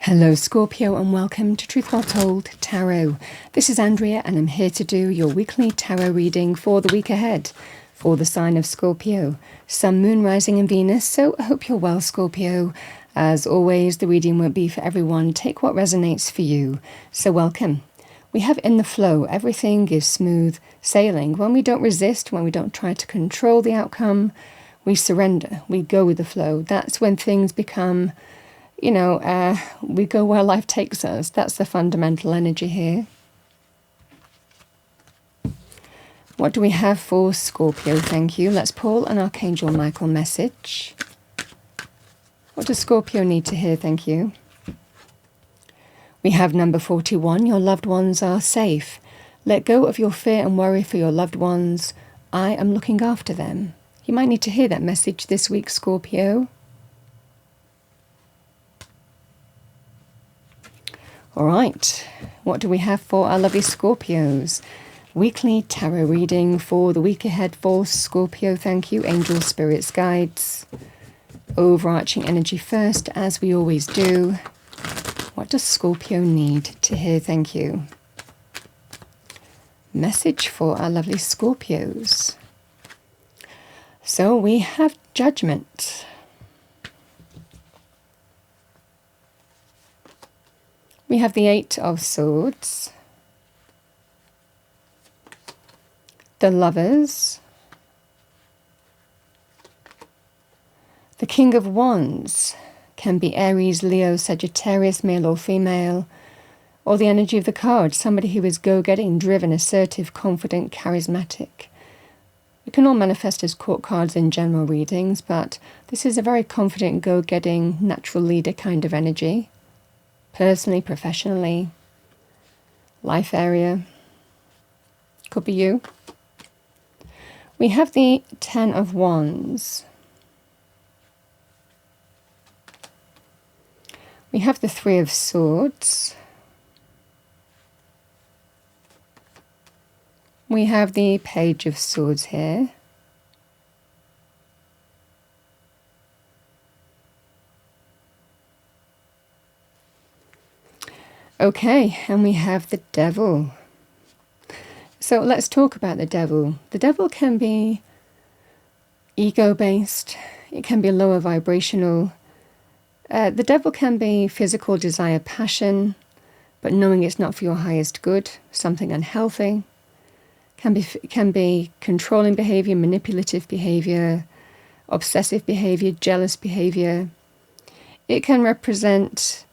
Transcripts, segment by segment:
Hello Scorpio and welcome to Truth Well Told Tarot. This is Andrea and I'm here to do your weekly tarot reading for the week ahead for the sign of Scorpio, Sun, Moon, Rising and Venus. So I hope you're well, Scorpio. As always, the reading won't be for everyone. Take what resonates for you. So welcome. We have in the flow, everything is smooth sailing. When we don't resist, when we don't try to control the outcome, we surrender, we go with the flow. That's when things become, we go where life takes us. That's the fundamental energy here. What do we have for Scorpio? Thank you. Let's pull an Archangel Michael message. What does Scorpio need to hear? Thank you. We have number 41. Your loved ones are safe. Let go of your fear and worry for your loved ones. I am looking after them. You might need to hear that message this week, Scorpio. All right, what do we have for our lovely Scorpios? Weekly tarot reading for the week ahead for Scorpio. Thank you, angels, spirits, guides. Overarching energy first, as we always do. What does Scorpio need to hear? Thank you. Message for our lovely Scorpios. So we have judgment. We have the Eight of Swords, the Lovers, the King of Wands. Can be Aries, Leo, Sagittarius, male or female, or the energy of the card, somebody who is go-getting, driven, assertive, confident, charismatic. We can all manifest as court cards in general readings, but this is a very confident, go-getting, natural leader kind of energy. Personally, professionally, life area. Could be you. We have the Ten of Wands. We have the Three of Swords. We have the Page of Swords here. Okay, and we have the Devil. So let's talk about the Devil. The Devil can be ego-based. It can be lower vibrational. The Devil can be physical desire, passion, but knowing it's not for your highest good, something unhealthy. Can be controlling behavior, manipulative behavior, obsessive behavior, jealous behavior. It can represent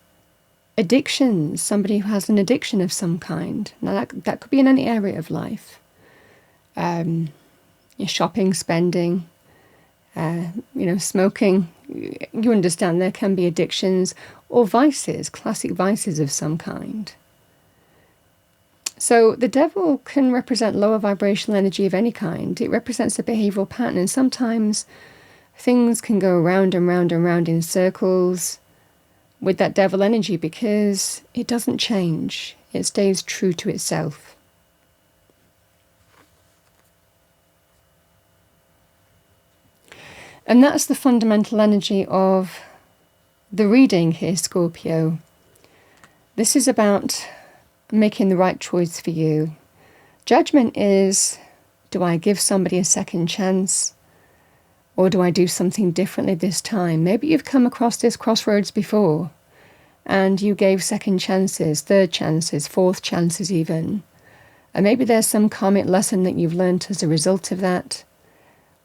addictions, somebody who has an addiction of some kind. Now that could be in any area of life. Your shopping, spending, smoking. You understand there can be addictions or vices, classic vices of some kind. So the Devil can represent lower vibrational energy of any kind. It represents a behavioral pattern, and sometimes things can go round and round and round in circles with that Devil energy because it doesn't change. It stays true to itself. And that's the fundamental energy of the reading here, Scorpio. This is about making the right choice for you. Judgment is, do I give somebody a second chance? Or do I do something differently this time? Maybe you've come across this crossroads before and you gave second chances, third chances, fourth chances even. And maybe there's some karmic lesson that you've learned as a result of that.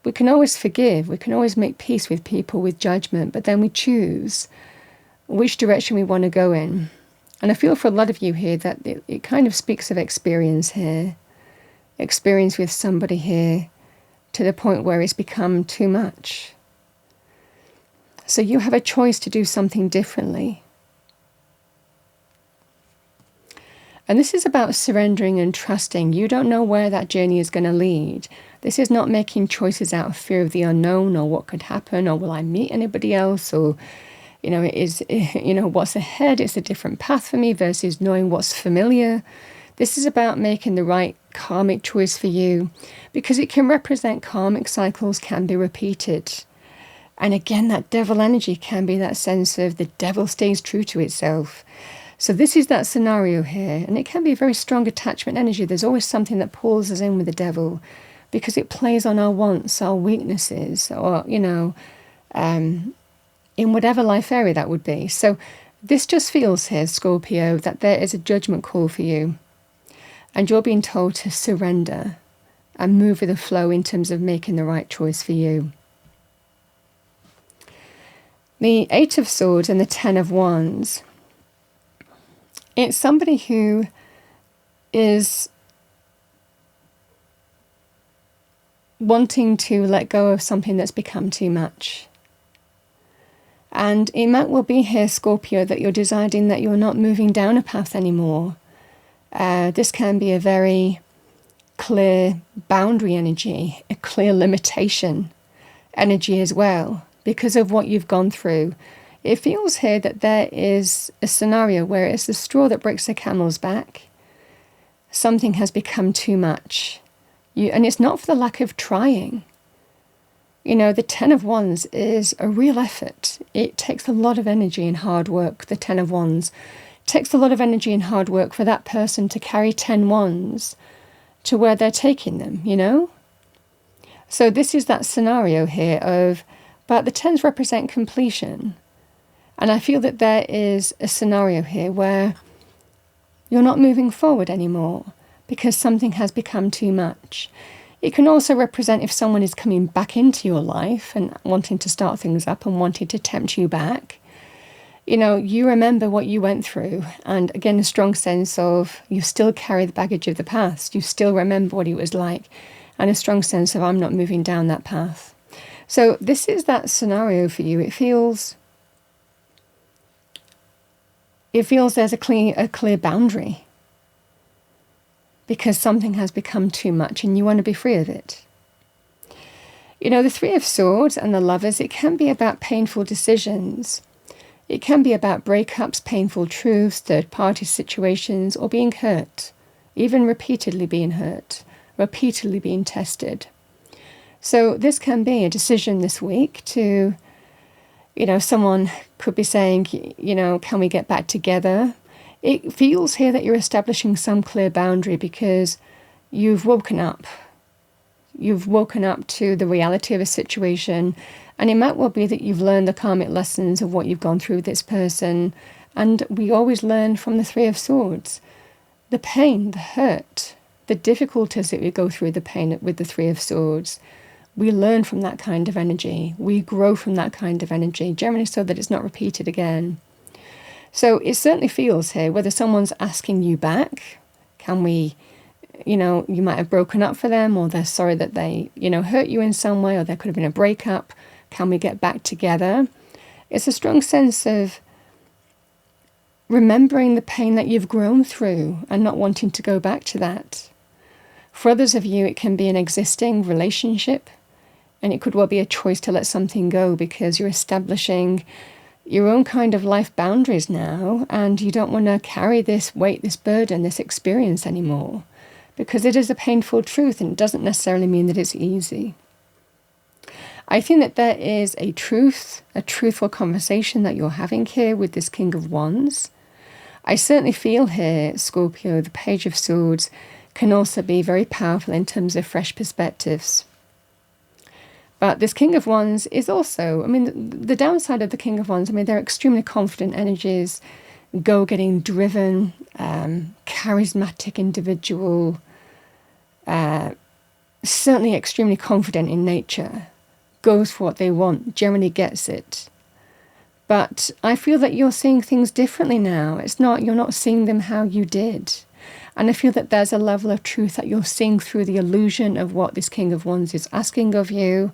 We can always forgive, we can always make peace with people with judgment, but then we choose which direction we want to go in. And I feel for a lot of you here that it kind of speaks of experience here. Experience with somebody here to the point where it's become too much. So you have a choice to do something differently. And this is about surrendering and trusting. You don't know where that journey is going to lead. This is not making choices out of fear of the unknown or what could happen or will I meet anybody else or, what's ahead. It's a different path for me versus knowing what's familiar. This is about making the right karmic choice for you because it can represent karmic cycles can be repeated. And again, that devil energy can be that sense of the devil stays true to itself. So this is that scenario here, and it can be a very strong attachment energy. There's always something that pulls us in with the devil because it plays on our wants, our weaknesses, or, in whatever life area that would be. So this just feels here, Scorpio, that there is a judgment call for you. And you're being told to surrender and move with the flow in terms of making the right choice for you. The Eight of Swords and the Ten of Wands. It's somebody who is wanting to let go of something that's become too much. And it might well be here, Scorpio, that you're deciding that you're not moving down a path anymore. This can be a very clear boundary energy, a clear limitation energy as well, because of what you've gone through. It feels here that there is a scenario where it's the straw that breaks the camel's back. Something has become too much. And it's not for the lack of trying. The Ten of Wands is a real effort. It takes a lot of energy and hard work, the Ten of Wands. It takes a lot of energy and hard work for that person to carry 10 wands to where they're taking them, So this is that scenario here but the tens represent completion. And I feel that there is a scenario here where you're not moving forward anymore because something has become too much. It can also represent if someone is coming back into your life and wanting to start things up and wanting to tempt you back. You remember what you went through. And again, a strong sense of you still carry the baggage of the past. You still remember what it was like. And a strong sense of I'm not moving down that path. So this is that scenario for you. It feels there's a clear boundary. Because something has become too much and you want to be free of it. The Three of Swords and the Lovers, it can be about painful decisions. It can be about breakups, painful truths, third-party situations, or being hurt. Even repeatedly being hurt, repeatedly being tested. So this can be a decision this week to, someone could be saying, can we get back together? It feels here that you're establishing some clear boundary because you've woken up. You've woken up to the reality of a situation, and it might well be that you've learned the karmic lessons of what you've gone through with this person. And we always learn from the Three of Swords. The pain, the hurt, the difficulties that we go through, the pain with the Three of Swords. We learn from that kind of energy. We grow from that kind of energy, generally so that it's not repeated again. So it certainly feels here, whether someone's asking you back, can we, you might have broken up for them, or they're sorry that they, hurt you in some way, or there could have been a breakup. Can we get back together? It's a strong sense of remembering the pain that you've grown through and not wanting to go back to that. For others of you, it can be an existing relationship, and it could well be a choice to let something go because you're establishing your own kind of life boundaries now, and you don't want to carry this weight, this burden, this experience anymore, because it is a painful truth and it doesn't necessarily mean that it's easy. I think that there is a truthful conversation that you're having here with this King of Wands. I certainly feel here, Scorpio, the Page of Swords can also be very powerful in terms of fresh perspectives. But this King of Wands is also, the downside of the King of Wands, they're extremely confident energies, go-getting, driven, charismatic individual, certainly extremely confident in nature, goes for what they want, generally gets it. But I feel that you're seeing things differently now. You're not seeing them how you did. And I feel that there's a level of truth that you're seeing through the illusion of what this King of Wands is asking of you.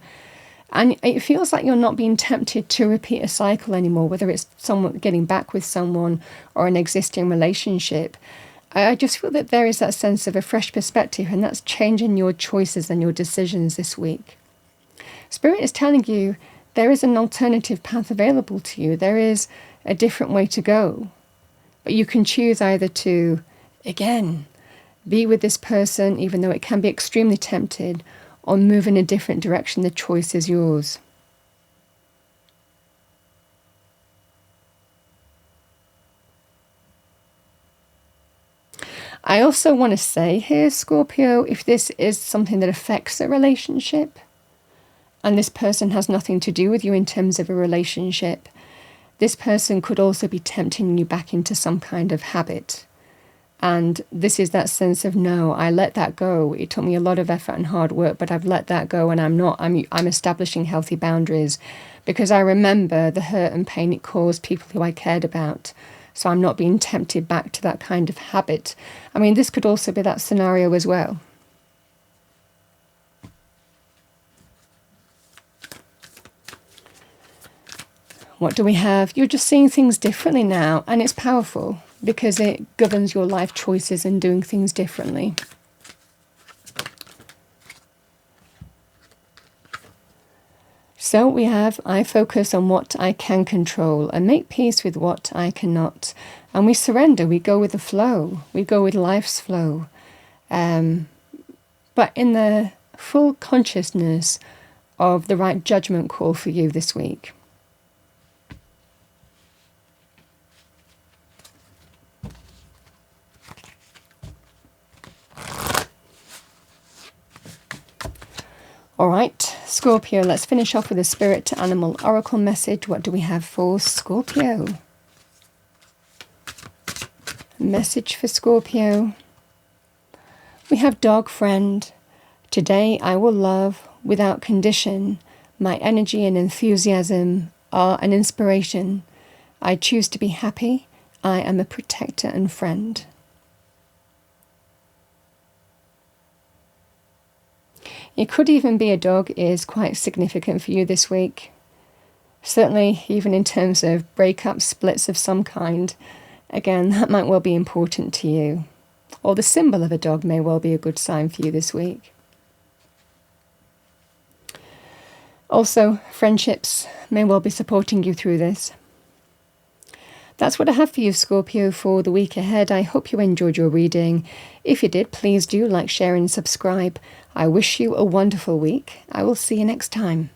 And it feels like you're not being tempted to repeat a cycle anymore, whether it's someone getting back with someone or an existing relationship. I just feel that there is that sense of a fresh perspective, and that's changing your choices and your decisions this week. Spirit is telling you there is an alternative path available to you. There is a different way to go. But you can choose either to, again, be with this person, even though it can be extremely tempted, or move in a different direction. The choice is yours. I also want to say here, Scorpio, if this is something that affects a relationship, and this person has nothing to do with you in terms of a relationship, this person could also be tempting you back into some kind of habit. And this is that sense of, no, I let that go. It took me a lot of effort and hard work, but I've let that go, and I'm establishing healthy boundaries because I remember the hurt and pain it caused people who I cared about. So I'm not being tempted back to that kind of habit. I mean, this could also be that scenario as well. What do we have? You're just seeing things differently now, and it's powerful because it governs your life choices and doing things differently. So we have, I focus on what I can control and make peace with what I cannot. And we surrender, we go with the flow, we go with life's flow. But in the full consciousness of the right judgment call for you this week. All right, Scorpio, let's finish off with a spirit animal oracle message. What do we have for Scorpio? Message for Scorpio. We have dog friend. Today I will love without condition. My energy and enthusiasm are an inspiration. I choose to be happy. I am a protector and friend. It could even be a dog is quite significant for you this week. Certainly, even in terms of breakups, splits of some kind. Again, that might well be important to you. Or the symbol of a dog may well be a good sign for you this week. Also, friendships may well be supporting you through this. That's what I have for you, Scorpio, for the week ahead. I hope you enjoyed your reading. If you did, please do like, share and subscribe. I wish you a wonderful week. I will see you next time.